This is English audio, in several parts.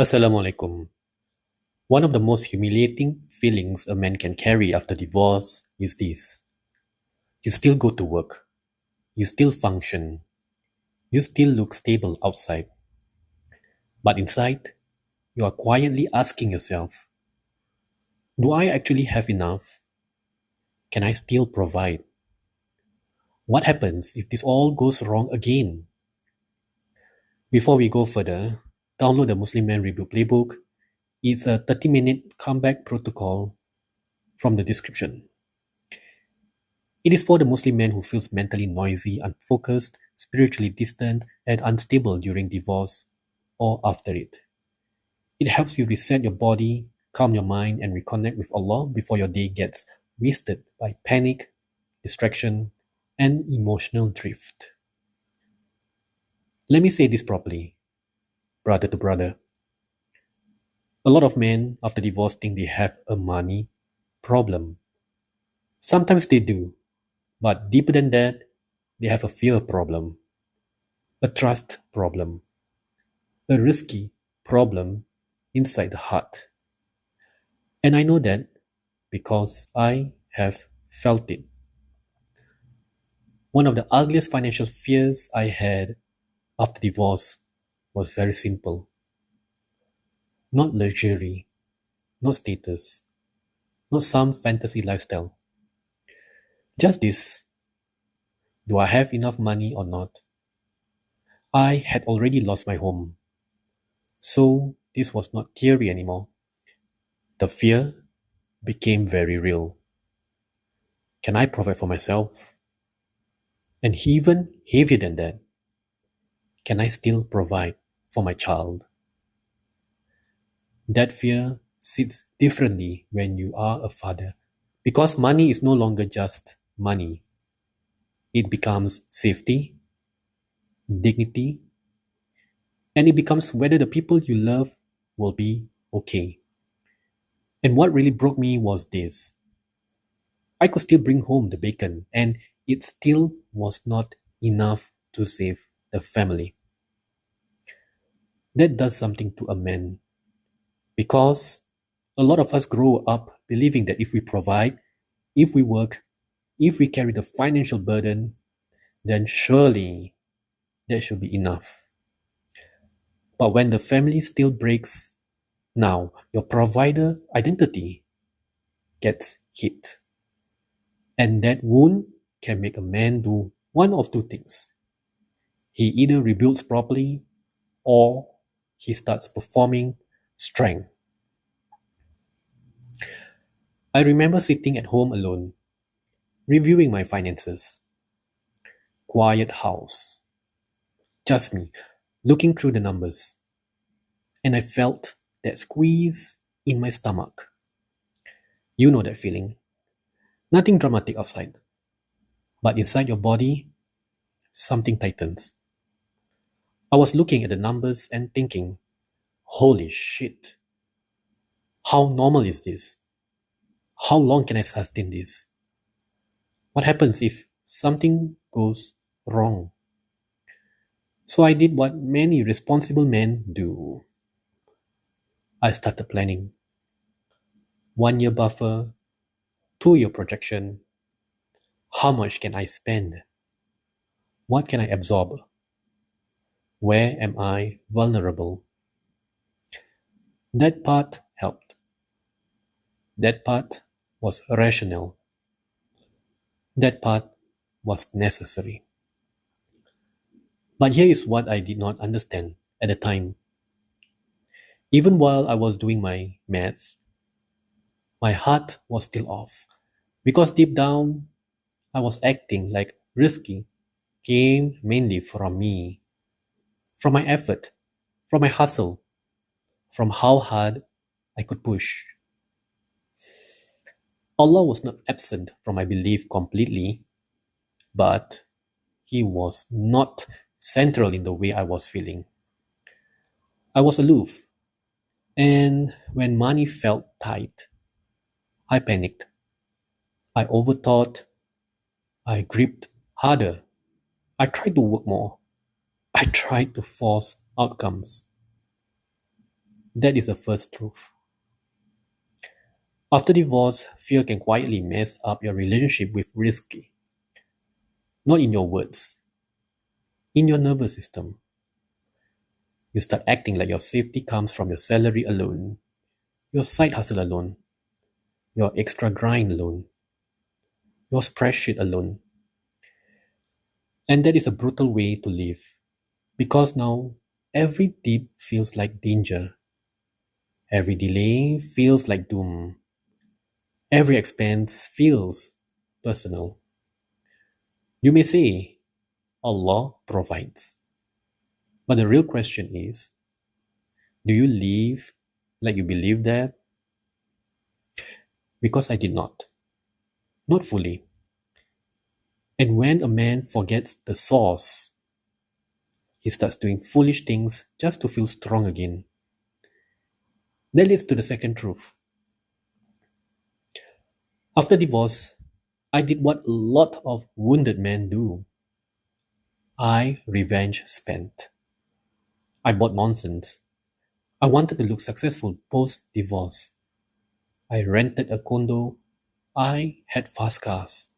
Assalamualaikum. One of the most humiliating feelings a man can carry after divorce is this. You still go to work. You still function. You still look stable outside. But inside, you are quietly asking yourself, do I actually have enough? Can I still provide? What happens if this all goes wrong again? Before we go further, download the Muslim Man Review Playbook. It's a 30-minute comeback protocol from the description. It is for the Muslim man who feels mentally noisy, unfocused, spiritually distant, and unstable during divorce or after it. It helps you reset your body, calm your mind, and reconnect with Allah before your day gets wasted by panic, distraction, and emotional drift. Let me say this properly, brother to brother. A lot of men after divorce think they have a money problem. Sometimes they do, but deeper than that, they have a fear problem, a trust problem, a risky problem inside the heart. And I know that because I have felt it. One of the ugliest financial fears I had after divorce was very simple. Not luxury, not status, not some fantasy lifestyle. Just this. Do I have enough money or not? I had already lost my home. So this was not theory anymore. The fear became very real. Can I provide for myself? And even heavier than that, can I still provide for my child? That fear sits differently when you are a father, because money is no longer just money. It becomes safety, dignity, and it becomes whether the people you love will be okay. And what really broke me was this. I could still bring home the bacon, and it still was not enough to save the family. That does something to a man. Because a lot of us grow up believing that if we provide, if we work, if we carry the financial burden, then surely that should be enough. But when the family still breaks, now your provider identity gets hit. And that wound can make a man do one of two things. He either rebuilds properly or he starts performing strength. I remember sitting at home alone, reviewing my finances. Quiet house. Just me, looking through the numbers. And I felt that squeeze in my stomach. You know that feeling. Nothing dramatic outside. But inside your body, something tightens. I was looking at the numbers and thinking, holy shit. How normal is this? How long can I sustain this? What happens if something goes wrong? So I did what many responsible men do. I started planning. 1 year buffer, 2 year projection. How much can I spend? What can I absorb? Where am I vulnerable? That part helped. That part was rational. That part was necessary. But here is what I did not understand at the time. Even while I was doing my math, my heart was still off. Because deep down, I was acting like risky came mainly from me, from my effort, from my hustle, from how hard I could push. Allah was not absent from my belief completely, but He was not central in the way I was feeling. I was aloof, and when money felt tight, I panicked. I overthought. I gripped harder. I tried to work more. I tried to force outcomes. That is the first truth. After divorce, fear can quietly mess up your relationship with risky, not in your words, in your nervous system. You start acting like your safety comes from your salary alone, your side hustle alone, your extra grind alone, your spreadsheet alone. And that is a brutal way to live. Because now, every dip feels like danger. Every delay feels like doom. Every expense feels personal. You may say, Allah provides. But the real question is, do you live like you believe that? Because I did not. Not fully. And when a man forgets the source, he starts doing foolish things just to feel strong again. That leads to the second truth. After divorce, I did what a lot of wounded men do. I revenge spent. I bought nonsense. I wanted to look successful post divorce. I rented a condo. I had fast cars,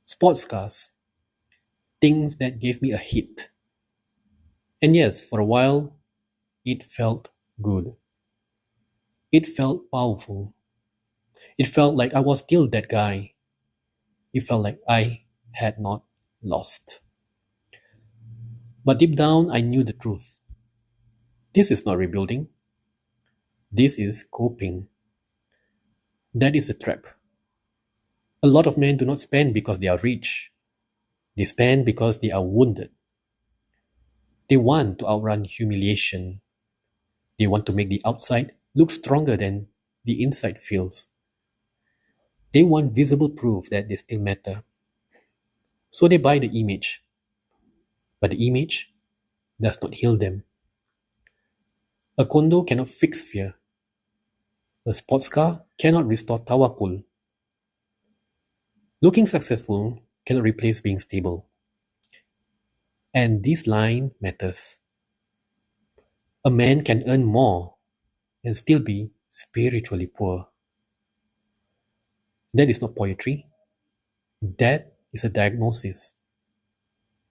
sports cars, things that gave me a hit. And yes, for a while, it felt good. It felt powerful. It felt like I was still that guy. It felt like I had not lost. But deep down, I knew the truth. This is not rebuilding. This is coping. That is a trap. A lot of men do not spend because they are rich. They spend because they are wounded. They want to outrun humiliation. They want to make the outside look stronger than the inside feels. They want visible proof that they still matter. So they buy the image. But the image does not heal them. A condo cannot fix fear. A sports car cannot restore tawakkul. Looking successful cannot replace being stable. And this line matters. A man can earn more and still be spiritually poor. That is not poetry. That is a diagnosis.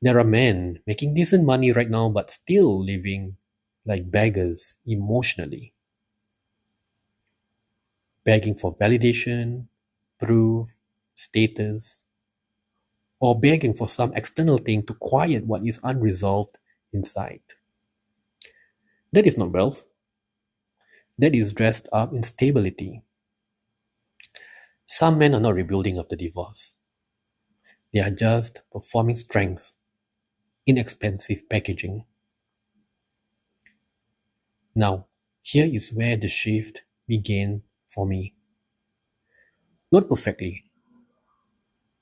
There are men making decent money right now but still living like beggars emotionally, begging for validation, proof, status, or begging for some external thing to quiet what is unresolved inside. That is not wealth. That is dressed up in stability. Some men are not rebuilding after divorce. They are just performing strength in expensive packaging. Now, here is where the shift began for me. Not perfectly,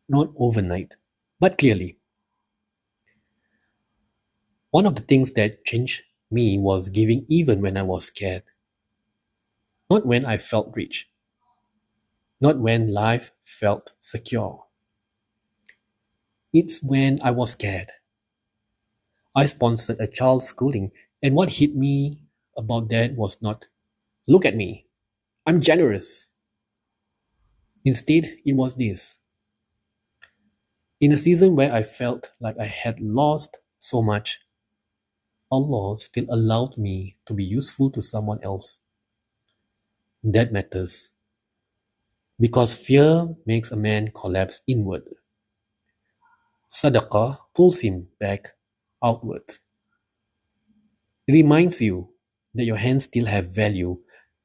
not overnight, but clearly. One of the things that changed me was giving even when I was scared. Not when I felt rich, not when life felt secure. It's when I was scared. I sponsored a child's schooling, and what hit me about that was not, look at me, I'm generous. Instead, it was this. In a season where I felt like I had lost so much, Allah still allowed me to be useful to someone else. That matters. Because fear makes a man collapse inward. Sadaqah pulls him back outward. It reminds you that your hands still have value,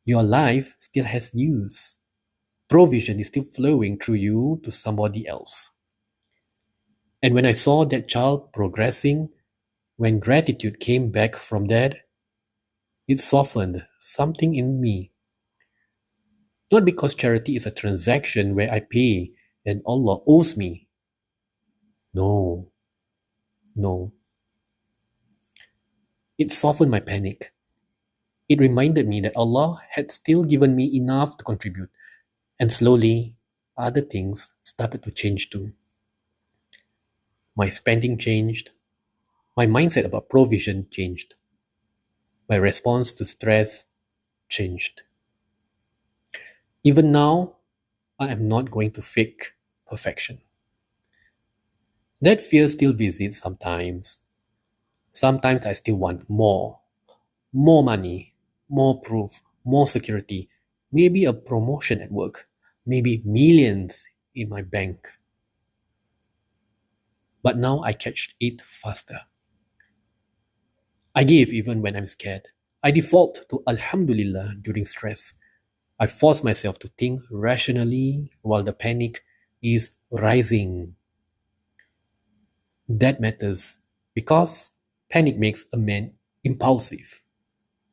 your life still has use. Provision is still flowing through you to somebody else. And when I saw that child progressing, when gratitude came back from that, it softened something in me. Not because charity is a transaction where I pay and Allah owes me. No, no. It softened my panic. It reminded me that Allah had still given me enough to contribute, and slowly, other things started to change too. My spending changed. My mindset about provision changed. My response to stress changed. Even now, I am not going to fake perfection. That fear still visits sometimes. Sometimes I still want more money, more proof, more security, maybe a promotion at work, maybe millions in my bank. But now I catch it faster. I give even when I'm scared. I default to Alhamdulillah during stress. I force myself to think rationally while the panic is rising. That matters because panic makes a man impulsive.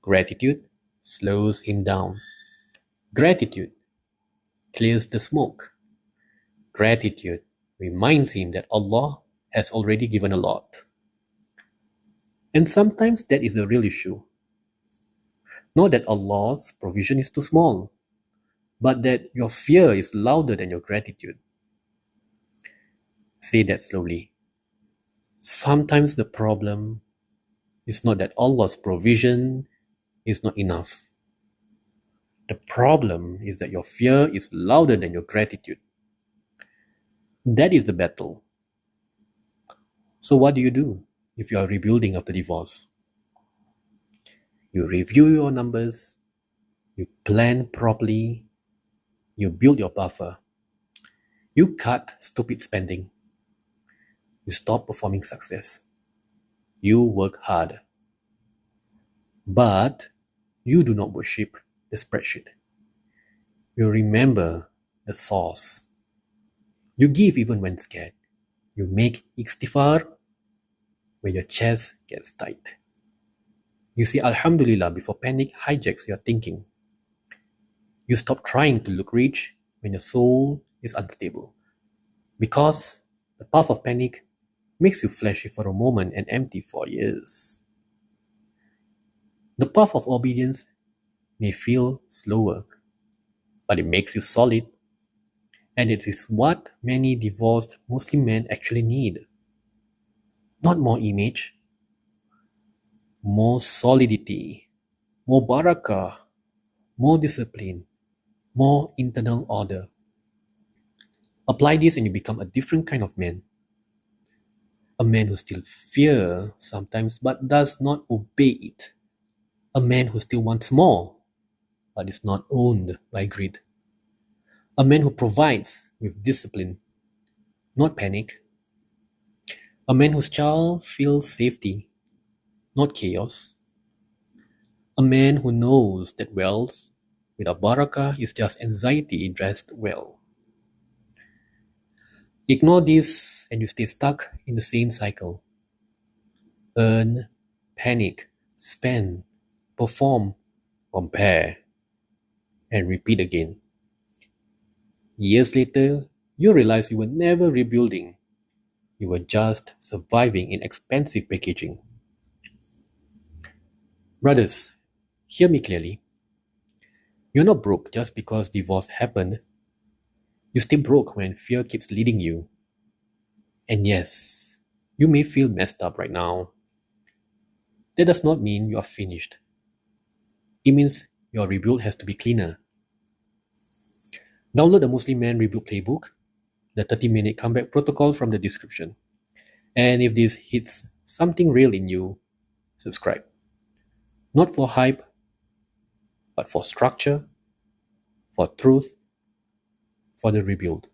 Gratitude slows him down. Gratitude clears the smoke. Gratitude reminds him that Allah has already given a lot. And sometimes that is the real issue. Not that Allah's provision is too small, but that your fear is louder than your gratitude. Say that slowly. Sometimes the problem is not that Allah's provision is not enough. The problem is that your fear is louder than your gratitude. That is the battle. So, what do you do if you are rebuilding after divorce? You review your numbers, you plan properly, you build your buffer, you cut stupid spending, you stop performing success, you work hard. But you do not worship the spreadsheet. You remember the source. You give even when scared. You make istighfar when your chest gets tight. You say Alhamdulillah before panic hijacks your thinking. You stop trying to look rich when your soul is unstable. Because the path of panic makes you flashy for a moment and empty for years. The path of obedience may feel slower, but it makes you solid. And it is what many divorced Muslim men actually need. Not more image, more solidity, more barakah, more discipline, more internal order. Apply this and you become a different kind of man. A man who still fears sometimes but does not obey it. A man who still wants more but is not owned by greed. A man who provides with discipline, not panic. A man whose child feels safety, not chaos. A man who knows that wealth without barakah is just anxiety dressed well. Ignore this and you stay stuck in the same cycle. Earn, panic, spend, perform, compare, and repeat again. Years later, you realize you were never rebuilding. You were just surviving in expensive packaging. Brothers, hear me clearly. You're not broke just because divorce happened. You stay broke when fear keeps leading you. And yes, you may feel messed up right now. That does not mean you are finished. It means your rebuild has to be cleaner. Download the Muslim Man Rebuild Playbook, the 30-minute comeback protocol from the description. And if this hits something real in you, subscribe. Not for hype, but for structure, for truth, for the rebuild.